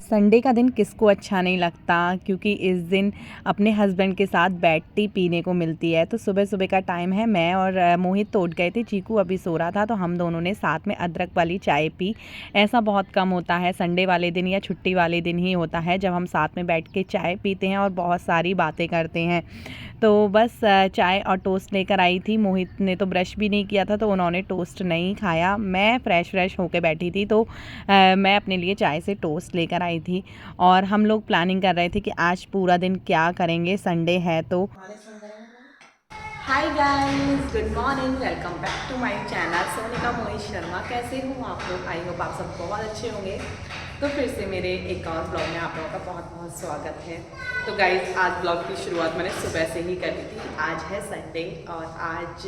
Sunday का दिन किसको अच्छा नहीं लगता, क्योंकि इस दिन अपने हस्बैंड के साथ बैड टी पीने को मिलती है। तो सुबह सुबह का टाइम है, मैं और मोहित तो उठ गए थे, चीकू अभी सो रहा था, तो हम दोनों ने साथ में अदरक वाली चाय पी। ऐसा बहुत कम होता है, संडे वाले दिन या छुट्टी वाले दिन ही होता है जब हम साथ में बैठ के चाय पीते हैं और बहुत सारी बातें करते हैं। तो बस चाय और टोस्ट लेकर आई थी। मोहित ने तो ब्रश भी नहीं किया था, तो उन्होंने टोस्ट नहीं खाया। मैं फ्रेश होकर बैठी थी, तो मैं अपने लिए चाय से टोस्ट लेकर आई थी। और हम लोग प्लानिंग कर रहे थे कि आज पूरा दिन क्या करेंगे, संडे है तो। Hi guys, good morning, welcome back to my channel Sonika Mohit Sharma. कैसे हो आप लोग? आई होप आप सब बहुत अच्छे होंगे। तो फिर से मेरे एक और ब्लॉग में आप लोगों का बहुत बहुत स्वागत है। तो गाइस, आज ब्लॉग की शुरुआत मैंने सुबह से ही करी थी। आज है संडे और आज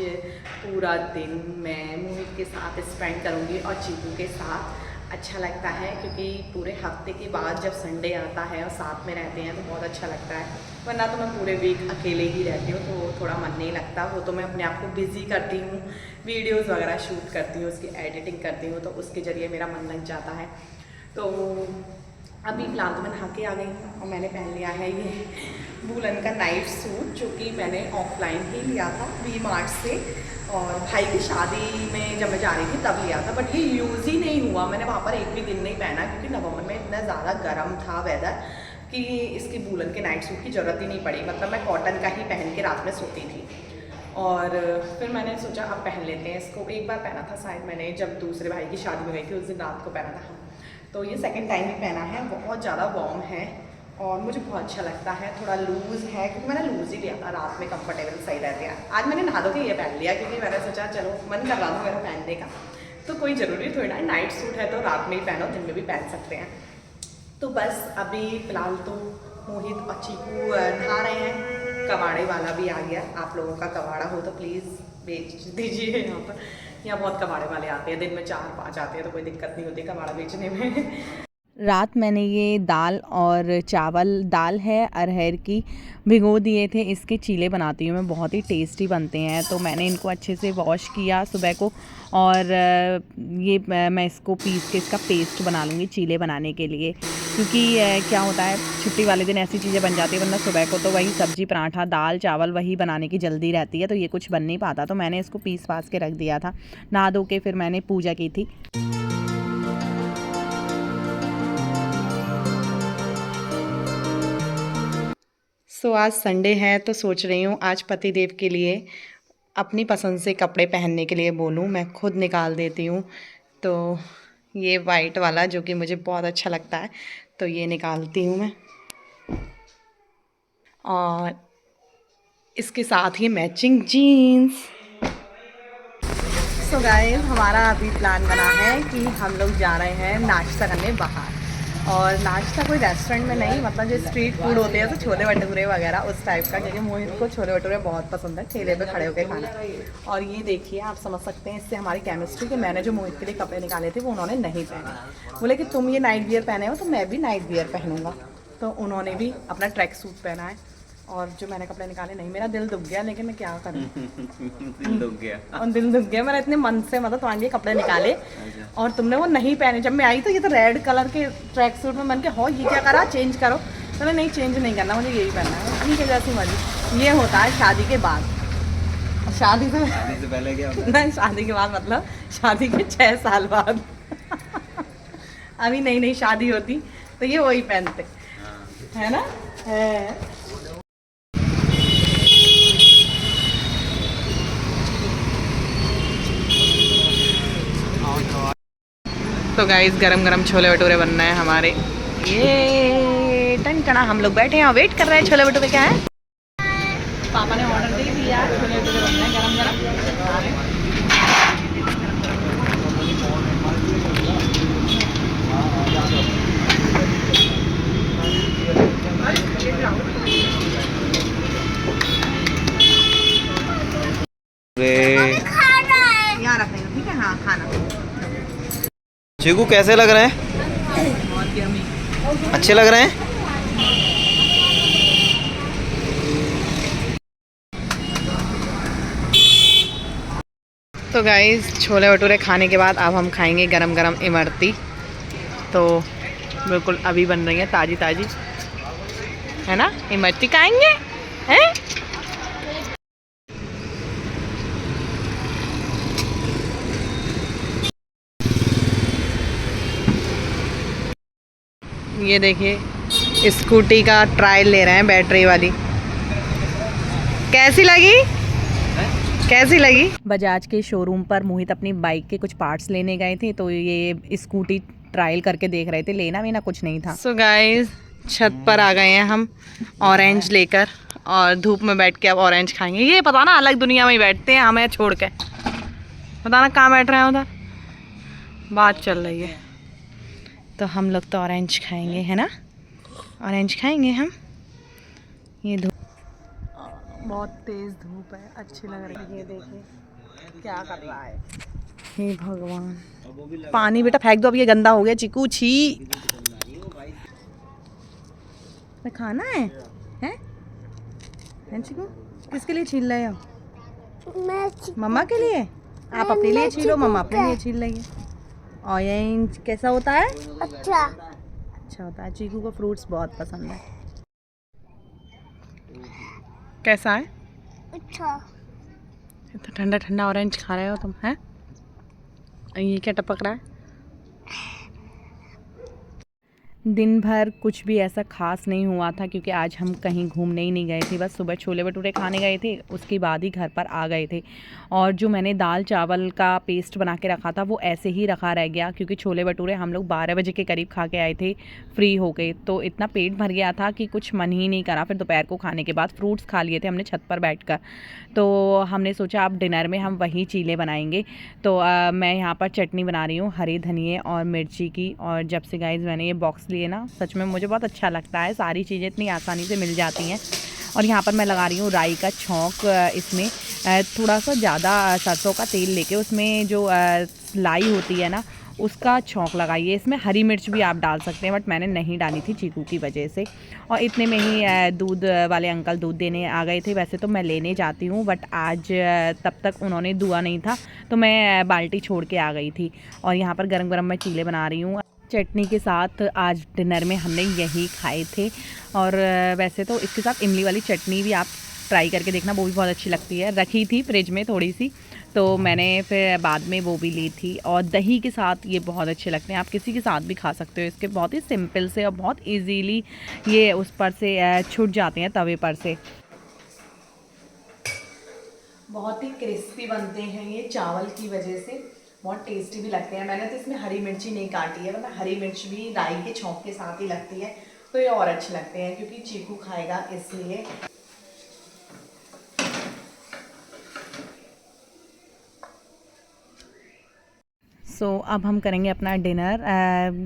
पूरा दिन मैं मोहित के साथ स्पेंड करूँगी और चीकू के साथ। अच्छा लगता है क्योंकि पूरे हफ्ते के बाद जब संडे आता है और साथ में रहते हैं तो बहुत अच्छा लगता है। वरना तो मैं पूरे वीक अकेले ही रहती हूँ तो थोड़ा मन नहीं लगता। वो तो मैं अपने आप को बिज़ी करती हूँ, वीडियोस वगैरह शूट करती हूँ, उसकी एडिटिंग करती हूँ, तो उसके ज़रिए मेरा मन लग जाता है। तो अभी फिलहाल तो मैं नहा के आ गई हूँ और मैंने पहन लिया है ये वूलन का नाइट सूट, जो कि मैंने ऑफलाइन ही लिया था वी मार्ट से। और भाई की शादी में जब मैं जा रही थी तब लिया था, बट ये यूज़ ही नहीं हुआ। मैंने वहाँ पर एक भी दिन नहीं पहना क्योंकि नवंबर में इतना ज़्यादा गर्म था वेदर कि इसकी वूलन के नाइट सूट की ज़रूरत ही नहीं पड़ी। मतलब मैं कॉटन का ही पहन के रात में सोती थी। और फिर मैंने सोचा अब पहन लेते हैं इसको। एक बार पहना था शायद मैंने, जब दूसरे भाई की शादी में गई थी उस दिन रात को पहना था। तो ये सेकंड टाइम ही पहना है। बहुत ज़्यादा वार्म है और मुझे बहुत अच्छा लगता है। थोड़ा लूज़ है क्योंकि मैंने लूज़ ही लिया था, रात में कंफर्टेबल सही रहता है। आज मैंने नहा धो के ये पहन लिया क्योंकि मैंने सोचा चलो मन कर रहा था मेरा पहनने का, तो कोई ज़रूरी थोड़ी ना, नाइट सूट है तो रात में ही पहनो, दिन में भी पहन सकते हैं। तो बस अभी फ़िलहाल तो मोहित और चीकू नहा रहे हैं। कबाड़े वाला भी आ गया। आप लोगों का कबाड़ा हो तो प्लीज़ बेच दीजिए। यहाँ बहुत कबाड़े वाले आते हैं, दिन में 4-5 आते हैं, तो कोई दिक्कत नहीं होती कबाड़ा बेचने में। रात मैंने ये दाल और चावल, दाल है अरहर की, भिगो दिए थे। इसके चीले बनाती हूँ मैं, बहुत ही टेस्टी बनते हैं। तो मैंने इनको अच्छे से वॉश किया सुबह को और ये मैं इसको पीस के इसका पेस्ट बना लूँगी चीले बनाने के लिए। क्योंकि क्या होता है, छुट्टी वाले दिन ऐसी चीज़ें बन जाती है, वरना सुबह को तो वही सब्जी पराठा दाल चावल वही बनाने की जल्दी रहती है, तो ये कुछ बन नहीं पाता। तो मैंने इसको पीस पास के रख दिया था। नहा धो के फिर मैंने पूजा की थी। आज संडे है तो सोच रही हूँ आज पति देव के लिए अपनी पसंद से कपड़े पहनने के लिए बोलूँ, मैं खुद निकाल देती हूँ। तो ये वाइट वाला जो कि मुझे बहुत अच्छा लगता है, तो ये निकालती हूँ मैं। और इसके साथ ही मैचिंग जीन्स। सो गाइस, हमारा अभी प्लान बना है कि हम लोग जा रहे हैं नाश्ता करने बाहर। और नाश्ता कोई रेस्टोरेंट में नहीं, मतलब जो स्ट्रीट फूड होते हैं तो छोले भटूरे वगैरह उस टाइप का, क्योंकि मोहित को छोले भटूरे बहुत पसंद है, ठेले पे खड़े होकर खाना। और ये देखिए, आप समझ सकते हैं इससे हमारी केमिस्ट्री, कि मैंने जो मोहित के लिए कपड़े निकाले थे वो उन्होंने नहीं पहने। बोले कि तुम ये नाइट वियर पहने हो तो मैं भी नाइट वियर पहनूंगा। तो उन्होंने भी अपना ट्रैक सूट पहना है और जो मैंने कपड़े निकाले नहीं। मेरा दिल दुख गया, लेकिन मैं क्या करूँ। दिल दुख गया मेरा, इतने मन से मतलब तुम्हारे लिए कपड़े निकाले और तुमने वो नहीं पहने। जब मैं आई तो ये तो रेड कलर के ट्रैक सूट में, मन के हो ये क्या करा, चेंज करो। तो नहीं, चेंज नहीं करना, मुझे यही पहनना है। ठीक है, जैसी मर्जी। ये होता है शादी के बाद। शादी से पहले क्या होता है? नहीं, शादी के बाद मतलब शादी के 6 साल बाद। अभी नई शादी होती तो ये वही पहनते, है ना? है। तो गाइस, गरम गरम छोले भटूरे बनना है हमारे। ये टनटना, हम लोग बैठे हैं और वेट कर रहे हैं। छोले भटूरे क्या है, पापा ने ऑर्डर दे दिया, छोले भटूरे बनना है गरम गरम। यहाँ रख देना, ठीक है? हाँ, खाना। चीकू कैसे लग रहे हैं? अच्छे लग रहे हैं। तो गाइस, छोले भटूरे खाने के बाद अब हम खाएंगे गरम गरम इमरती। तो बिल्कुल अभी बन रही है ताजी ताजी, है ना। इमरती खाएंगे हैं। ये देखिए स्कूटी का ट्रायल ले रहे हैं, बैटरी वाली। कैसी लगी? कैसी लगी? बजाज के शोरूम पर मोहित अपनी बाइक के कुछ पार्ट्स लेने गए थे, तो ये स्कूटी ट्रायल करके देख रहे थे। लेना वीना कुछ नहीं था। सो गाइस छत पर आ गए हैं हम ऑरेंज लेकर, और धूप में बैठ के अब ऑरेंज खाएंगे। ये पता ना अलग दुनिया में ही बैठते हैं हमें छोड़ के, पता ना कहाँ बैठ रहे हैं उधर, बात चल रही है। तो हम लोग तो ऑरेंज खाएंगे, है ना। ऑरेंज खाएंगे हम। ये धूप बहुत तेज धूप है, अच्छी लग रही है। ये देखिए क्या कर रहा है। हे भगवान, पानी बेटा फेंक दो, अब ये गंदा हो गया। चिकू छी, खाना है हैं चिकू? किसके लिए छील रहे हो? मम्मा के लिए? आप अपने लिए छीलो, मम्मा अपने लिए छील रही है। ऑरेंज कैसा होता है? अच्छा होता है। चीकू को फ्रूट्स बहुत पसंद है। कैसा है? अच्छा। इतना ठंडा ठंडा ऑरेंज खा रहे हो तुम, हैं? ये क्या टपक रहा है? दिन भर कुछ भी ऐसा खास नहीं हुआ था, क्योंकि आज हम कहीं घूमने ही नहीं गए थे। बस सुबह छोले भटूरे खाने गए थे, उसके बाद ही घर पर आ गए थे। और जो मैंने दाल चावल का पेस्ट बना के रखा था वो ऐसे ही रखा रह गया, क्योंकि छोले भटूरे हम लोग 12 बजे के करीब खा के आए थे फ्री हो गए। तो इतना पेट भर गया था कि कुछ मन ही नहीं करा। फिर दोपहर को खाने के बाद फ्रूट्स खा लिए थे हमने छत पर बैठकर। तो हमने सोचा अब डिनर में हम वही चीले बनाएंगे। तो मैं यहाँ पर चटनी बना रही हूँ हरे धनिए और मिर्ची की। और जब से गाइस मैंने ये बॉक्स लिए ना, सच में मुझे बहुत अच्छा लगता है, सारी चीज़ें इतनी आसानी से मिल जाती हैं। और यहाँ पर मैं लगा रही हूँ राई का छौंक। इसमें थोड़ा सा ज़्यादा सरसों का तेल लेके उसमें जो लाई होती है ना, उसका छौंक लगाइए। इसमें हरी मिर्च भी आप डाल सकते हैं, बट मैंने नहीं डाली थी चीकू की वजह से। और इतने में ही दूध वाले अंकल दूध देने आ गए थे। वैसे तो मैं लेने जाती हूँ, बट आज तब तक उन्होंने दुआ नहीं था, तो मैं बाल्टी छोड़ के आ गई थी। और यहाँ पर गरम गरम मैं चीले बना रही हूँ चटनी के साथ। आज डिनर में हमने यही खाए थे। और वैसे तो इसके साथ इमली वाली चटनी भी आप ट्राई करके देखना, वो भी बहुत अच्छी लगती है। रखी थी फ्रिज में थोड़ी सी, तो मैंने फिर बाद में वो भी ली थी। और दही के साथ ये बहुत अच्छे लगते हैं, आप किसी के साथ भी खा सकते हो। इसके बहुत ही सिंपल से और बहुत इजीली ये उस पर से छूट जाते हैं तवे पर से। बहुत ही क्रिस्पी बनते हैं ये चावल की वजह से, बहुत टेस्टी भी लगते हैं। मैंने तो इसमें हरी मिर्ची नहीं काटी है, वरना हरी मिर्च भी राई के छौंक के साथ ही लगती है, तो ये और अच्छे लगते हैं, क्योंकि चीकू खाएगा इसलिए। सो अब हम करेंगे अपना डिनर।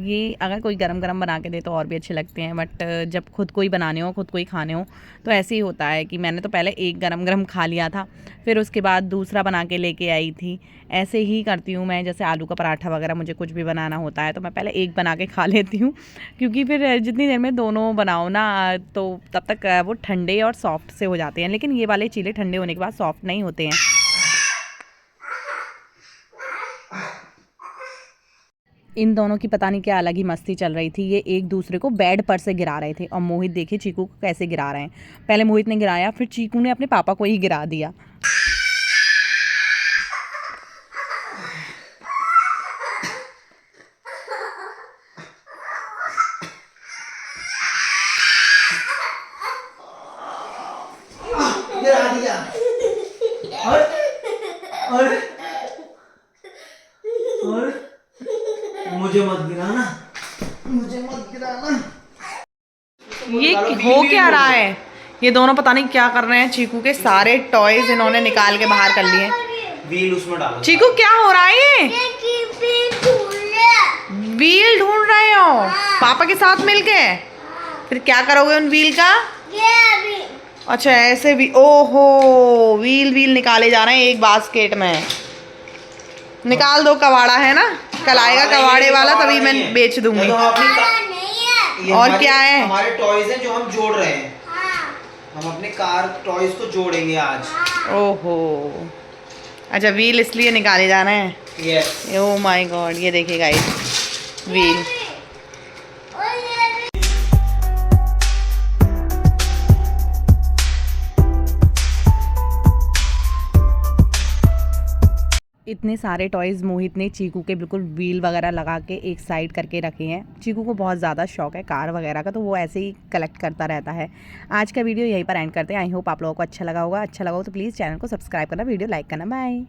ये अगर कोई गरम गरम बना के दे तो और भी अच्छे लगते हैं, बट जब खुद को ही बनाने हो, खुद को ही खाने हो, तो ऐसे ही होता है कि मैंने तो पहले एक गरम गरम खा लिया था, फिर उसके बाद दूसरा बना के लेके आई थी। ऐसे ही करती हूँ मैं, जैसे आलू का पराठा वगैरह मुझे कुछ भी बनाना होता है तो मैं पहले एक बना के खा लेती हूँ, क्योंकि फिर जितनी देर में दोनों बनाओ ना, तो तब तक वो ठंडे और सॉफ्ट से हो जाते हैं। लेकिन ये वाले चीले ठंडे होने के बाद सॉफ्ट नहीं होते हैं। इन दोनों की पता नहीं क्या अलग ही मस्ती चल रही थी। ये एक दूसरे को बेड पर से गिरा रहे थे। और मोहित देखिए चीकू को कैसे गिरा रहे हैं। पहले मोहित ने गिराया, फिर चीकू ने अपने पापा को ही गिरा दिया। गिरा दिया। और मुझे मत गिराना, मुझे मत गिराना। ये हो क्या रहा है? ये दोनों पता नहीं क्या कर रहे हैं। चीकू के सारे टॉयज इन्होंने निकाल के बाहर कर लिए। व्हील उसमें डालो। चीकू क्या हो रहा है? ये व्हील ढूंढ रहे हो पापा के साथ मिलके? फिर क्या करोगे उन व्हील का? अच्छा ऐसे भी, ओहो व्हील निकाले जा रहे हैं एक बास्केट में। निकाल दो, कबाड़ा है ना, कल आएगा कबाड़े वाला, तभी मैं बेच दूंगी। और क्या है? हमारे टॉयज हैं जो हम जोड़ रहे हैं। हम अपने कार टॉयज को जोड़ेंगे आज। ओहो, अच्छा व्हील इसलिए निकाले जा रहे हैं। यस। ओह माय गॉड, ये देखिए गाइस व्हील। इतने सारे टॉयज़ मोहित ने चीकू के बिल्कुल व्हील वगैरह लगा के एक साइड करके रखे हैं। चीकू को बहुत ज़्यादा शौक है कार वगैरह का, तो वो ऐसे ही कलेक्ट करता रहता है। आज का वीडियो यहीं पर एंड करते हैं। आई होप आप लोगों को अच्छा लगा होगा। अच्छा लगा हो तो प्लीज़ चैनल को सब्सक्राइब करना, वीडियो लाइक करना। बाय।